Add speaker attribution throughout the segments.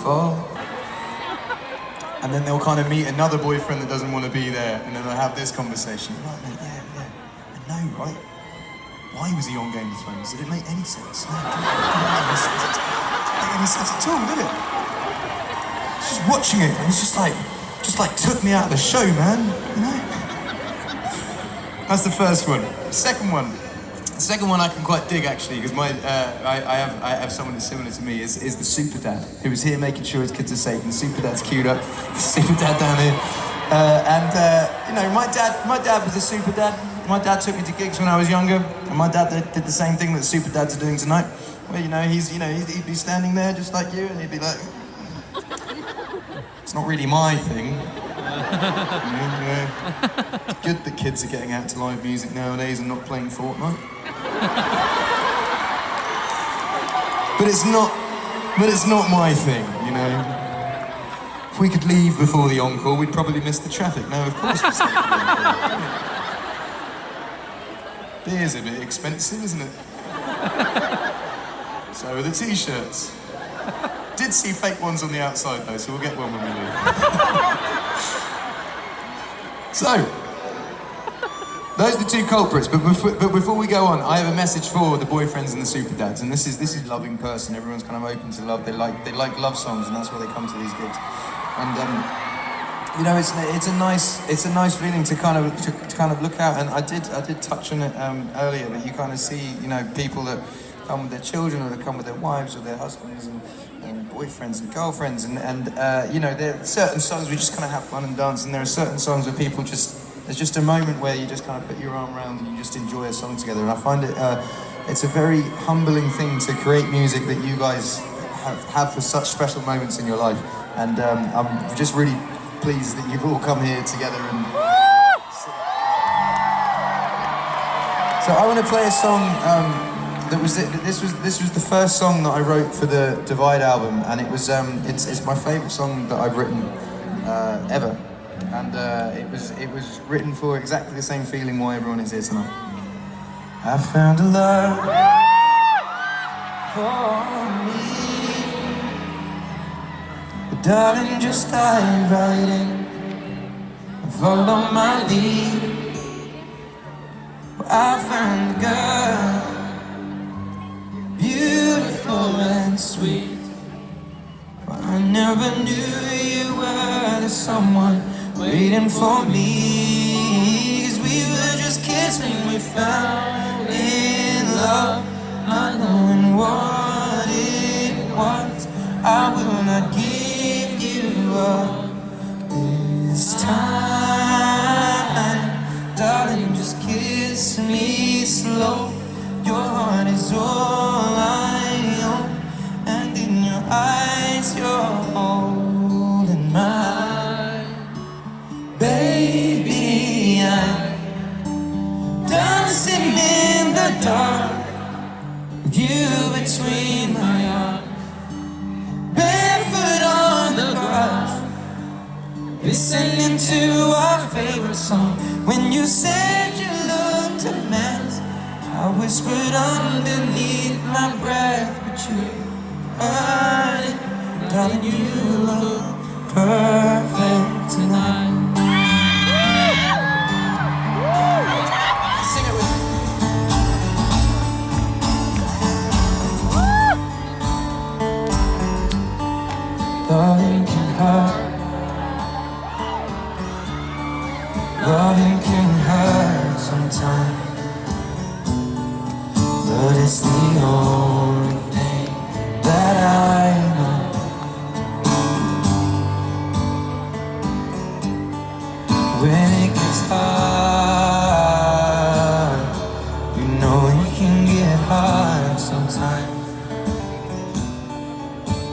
Speaker 1: fall. And then they'll kind of meet another boyfriend that doesn't want to be there, and then they'll have this conversation. Right, mate, yeah. I know, right? Why was he on Game of Thrones? Did it make any sense? No, it didn't make any sense at all, did it? Just watching it, it was just like took me out of the show, man. You know? That's the first one. The second one I can quite dig actually, because I have someone that's similar to me. Is the super dad who was here making sure his kids are safe, and the super dad's queued up. Super dad down here, you know, my dad was a super dad. My dad took me to gigs when I was younger, and my dad did the same thing that super dads are doing tonight. Where he'd be standing there just like you, and he'd be like, "It's not really my thing." It's good that kids are getting out to live music nowadays and not playing Fortnite. But it's not my thing, you know. If we could leave before the encore, we'd probably miss the traffic. No, of course we'll stay for the encore. Beer's a bit expensive, isn't it? So are the t-shirts. Did see fake ones on the outside though, so we'll get one when we leave. So, those are the two culprits, but before we go on, I have a message for the boyfriends and the super dads, and this is love in person. Everyone's kind of open to love. They like love songs, and that's why they come to these gigs. And you know, it's a nice feeling to kind of look out. And I did touch on it earlier, but you kind of see, you know, people that come with their children, or they come with their wives or their husbands and boyfriends and girlfriends, and you know, there are certain songs we just kind of have fun and dance, and there are certain songs where people there's just a moment where you just kind of put your arm around and you just enjoy a song together. And I find it's a very humbling thing to create music that you guys have for such special moments in your life. And I'm just really pleased that you've all come here together. And so I want to play a song. This was the first song that I wrote for the Divide album, and it was it's my favourite song that I've written ever, and it was written for exactly the same feeling why everyone is here tonight. I found a love for me, but darling, just dive right in and follow my lead. I found a girl, beautiful and sweet, but I never knew you were the someone waiting for me. 'Cause we were just kids when we fell in love, not knowing what it was. I will not give you up this time, darling, just kiss me slow. Your heart is all I own, and in your eyes you're holding mine. Baby, I'm dancing in the dark, with you between my arms, barefoot on the grass, listening to our favorite song. When you said you looked a mess, I whispered underneath my breath, but you heard it. Darling, you look perfect tonight. Sing it with me. Loving can hurt. Loving can hurt sometimes, but it's the only thing that I know. When it gets hard, you know it can get hard sometimes.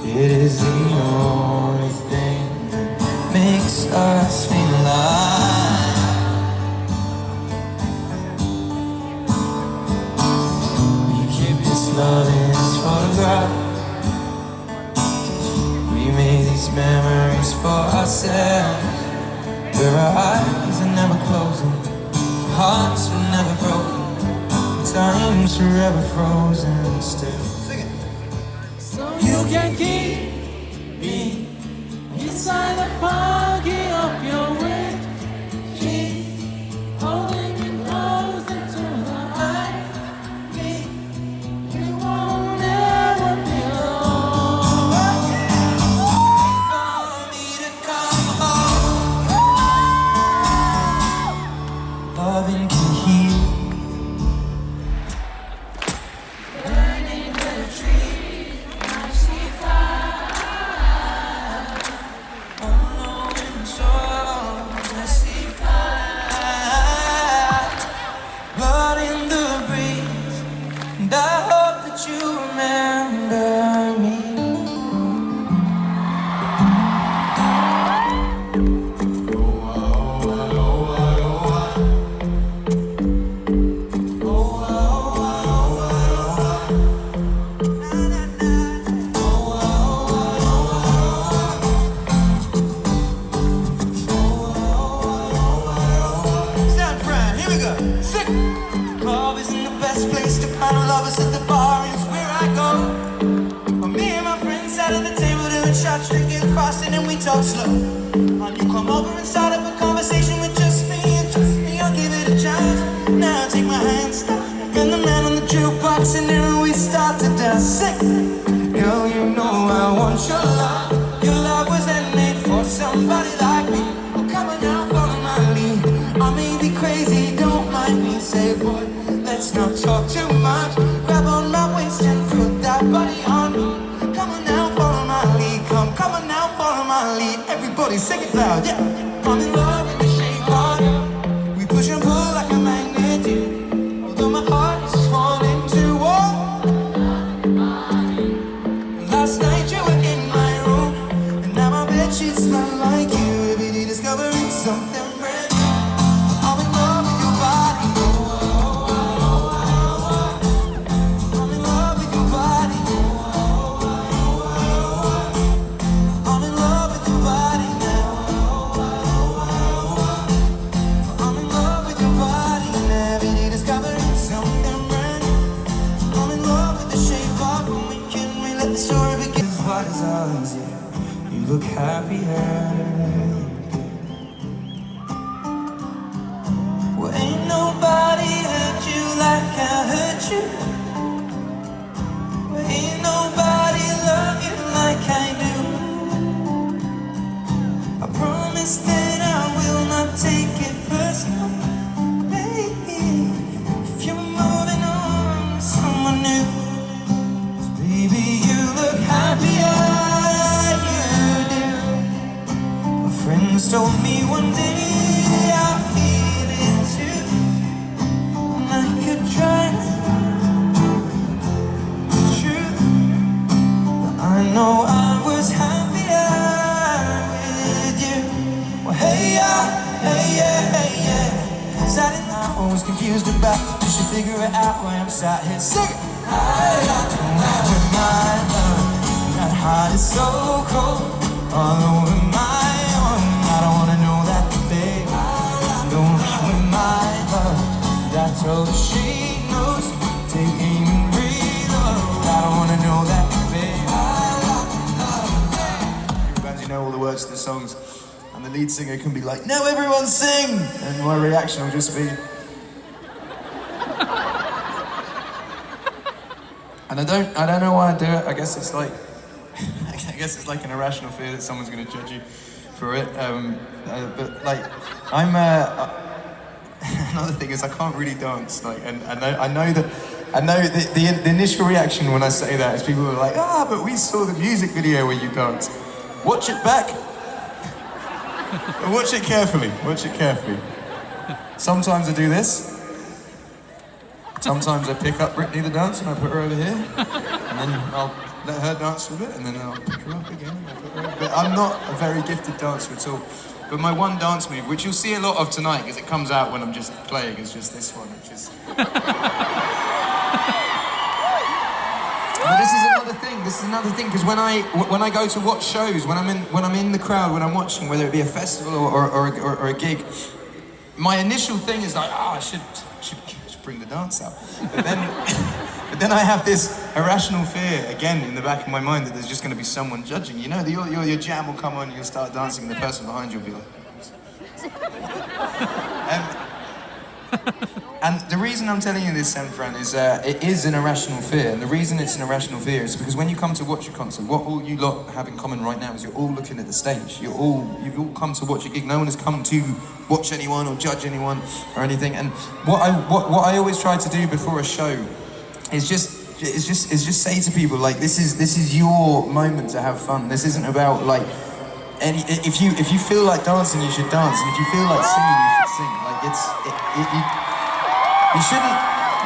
Speaker 1: It is the only thing that makes us feel alive. Love is photograph. We made these memories for ourselves, where our eyes are never closing, hearts are never broken, time's forever frozen still. Sing it.
Speaker 2: So you can keep me inside the pocket of your red jeans, holding me close into the eye. Me, we won't ever be alone. For me to come home, loving can heal. Burning the tree, I see fire. Unknown souls, I see fire. Blood in the breeze, and I hope that you remember me. San Fran, here we go. Sick. Club isn't the best place to find lovers. At the bar is where I go. Well, me and my friends sat at the table doing shots, drinking fast, and then we talk slow. And you come over and start up a conversation with just me, and just me, I'll give it a chance. Now take my hand, stop, and the man on the jukebox, and then we start to dance. Sick. Girl, you know I want your love. Your love was made for somebody like me. Oh, come on now, follow my lead. I may be crazy, don't mind me. Say, boy, let's not talk too much. Grab on my waist and put that body on me. Come on now, follow my lead. Come on now, follow my lead. Everybody sing it loud, yeah. I'm in love with the shape of you. We push and pull like a magnet do. Although my heart is falling to war. Last night you were in my room, and now my bedsheets smell like you. Every day discovering something brand new. I'm in love with your body. I'm in love with your body. I'm in love with your body now. I'm in love with your body, and every day discovering something brand new. I'm in love with the shape of when we can let the story begin. What is ours, yeah. You look happier. Well, ain't nobody hurt you like I hurt you. Well, ain't nobody love you like I do. I promise that I will not take it personal, baby. If you're moving on to someone new, 'cause baby, you look happier, you do. My friends told me one day I feel it too, and I could try to be true, but I know I was happier with you. Well, hey yeah, hey yeah, hey yeah. Saturday night I was confused about, you should figure it out while I'm sat here singing. I with my love, that heart is so cold, all over my own. I don't wanna know that, babe. Don't run with my love. I told her she knows, take aim and reload. I don't wanna know that, babe.
Speaker 1: Bands, you know all the words to the songs, and the lead singer can be like, "Now everyone sing," and my reaction will just be. And I don't know why I do it. I guess it's like, an irrational fear that someone's going to judge you for it. But like, I'm. Another thing is I can't really dance. Like, and I know the initial reaction when I say that is people are like, but we saw the music video where you dance. Watch it back. Watch it carefully. Watch it carefully. Sometimes I do this. Sometimes I pick up Brittany the dance and I put her over here, and then I'll let her dance for a bit, and then I'll pick her up again. And I'll put her up. But I'm not a very gifted dancer at all. But my one dance move, which you'll see a lot of tonight, because it comes out when I'm just playing, is just this one, which is. But this is another thing, because when I go to watch shows, when I'm in the crowd, when I'm watching, whether it be a festival or a gig, my initial thing is like, I should bring the dance out. But But then I have this irrational fear, again, in the back of my mind that there's just going to be someone judging. You know, your jam will come on and you'll start dancing and the person behind you will be like... And the reason I'm telling you this, San Fran, is it is an irrational fear. And the reason it's an irrational fear is because when you come to watch a concert, what all you lot have in common right now is you're all looking at the stage. You've all come to watch a gig. No one has come to watch anyone or judge anyone or anything. And what I always try to do before a show is just say to people, like, this is your moment to have fun. This isn't about like if you feel like dancing, you should dance, and if you feel like singing, you should sing. Like you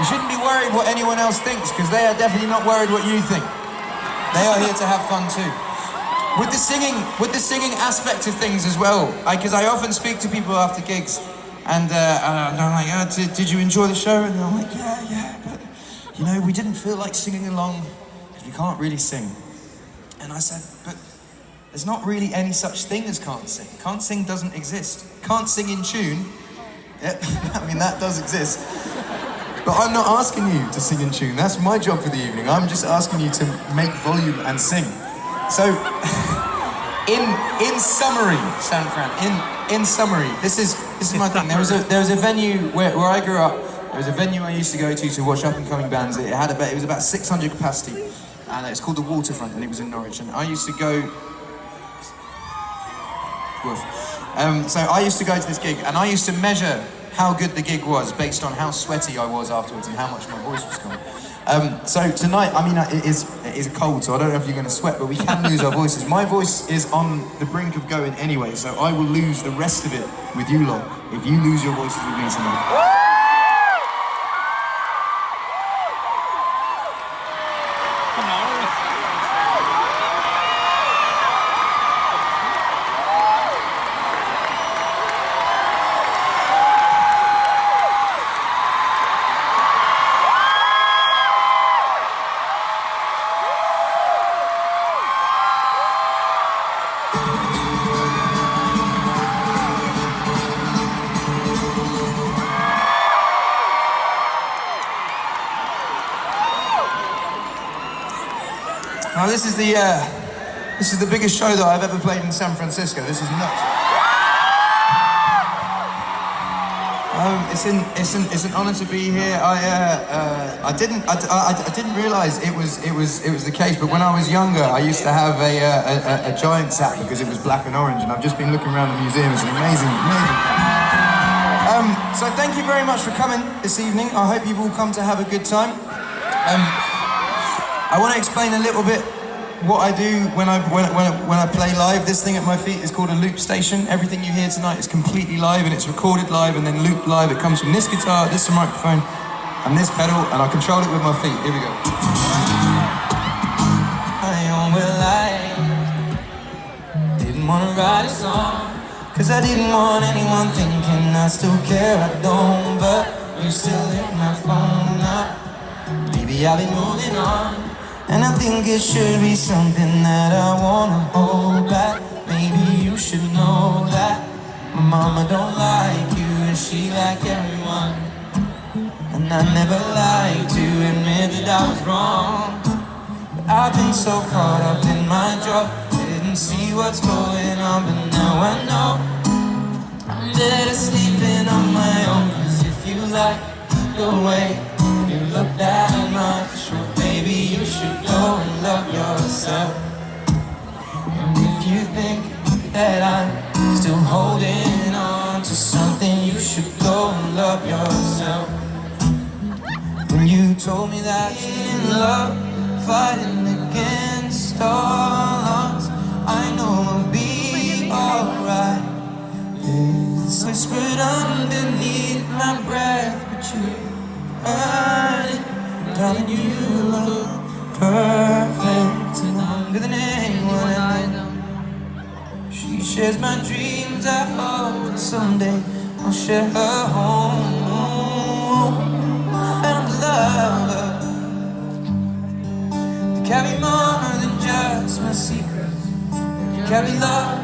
Speaker 1: shouldn't be worried what anyone else thinks, because they are definitely not worried what you think. They are here to have fun too. With the singing aspect of things as well, because I often speak to people after gigs, and I'm like, did you enjoy the show? And they're like, yeah, but you know, we didn't feel like singing along because we can't really sing. And I said, but there's not really any such thing as can't sing. Can't sing doesn't exist. Can't sing in tune. Yeah, I mean, that does exist. But I'm not asking you to sing in tune. That's my job for the evening. I'm just asking you to make volume and sing. So, in summary, San Fran, in summary, this is my thing. There was a venue where I grew up. There was a venue I used to go to watch up and coming bands. It was about 600 capacity, and it's called the Waterfront, and it was in Norwich. And I used to go. So I used to go to this gig, and I used to measure how good the gig was based on how sweaty I was afterwards and how much my voice was gone. So tonight, I mean, it is cold, so I don't know if you're going to sweat, but we can lose our voices. My voice is on the brink of going anyway, so I will lose the rest of it with you lot if you lose your voices with me tonight. Now this is the biggest show that I've ever played in San Francisco. This is nuts. It's an honor to be here. I didn't realize it was the case, but when I was younger, I used to have a giant sack because it was black and orange, and I've just been looking around the museum. It's an amazing. So thank you very much for coming this evening. I hope you've all come to have a good time. I want to explain a little bit what I do when I play live. This thing at my feet is called a loop station. Everything you hear tonight is completely live, and it's recorded live and then looped live. It comes from this guitar, this microphone, and this pedal, and I control it with my feet. Here we go. I didn't want to write a song, 'cause I didn't want anyone thinking I still care. I don't, but you still hit my phone up. Maybe I'll be moving on, and I think it should be something that I wanna hold back. Maybe you should know that my mama don't like you, and she like everyone. And I never like to admit that I was wrong, but I've been so caught up in my job, didn't see what's going on, but now I know I'm better sleeping on my own. 'Cause if you like the way you look that much, well, baby, you should go and love yourself. And if you think that I'm still holding on to something, you should go and love yourself. When you told me that you're in love, fighting against all odds, I know I'll be alright. It's whispered underneath my breath, but you heard it. Darling, you look perfect and longer than anyone I know. She shares my dreams. I hope that someday I'll share her home. I found a lover to carry more than just my secrets, to carry love,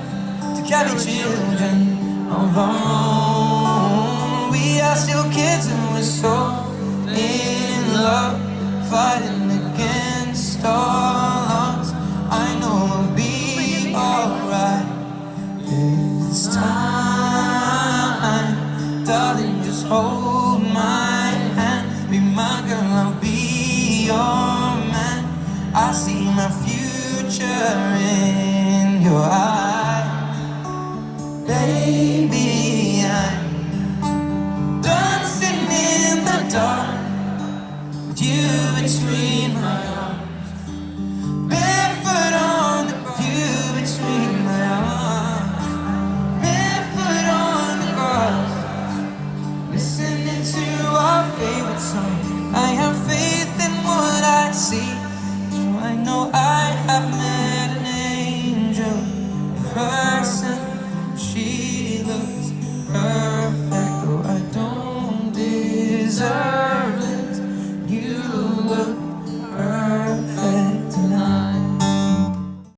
Speaker 1: to carry children of our own. We are still kids and we're so in love,
Speaker 2: fighting against all odds. I know we'll be alright. It's time, darling, just hold my hand. Be my girl, I'll be your man. I see my future in your eyes. Baby, I'm dancing in the dark with you between my arms. Barefoot on the view between my arms. Barefoot on the grass, listening to our favorite song. I have faith in what I see. I know I have met an angel in person. She looks perfect, though I don't deserve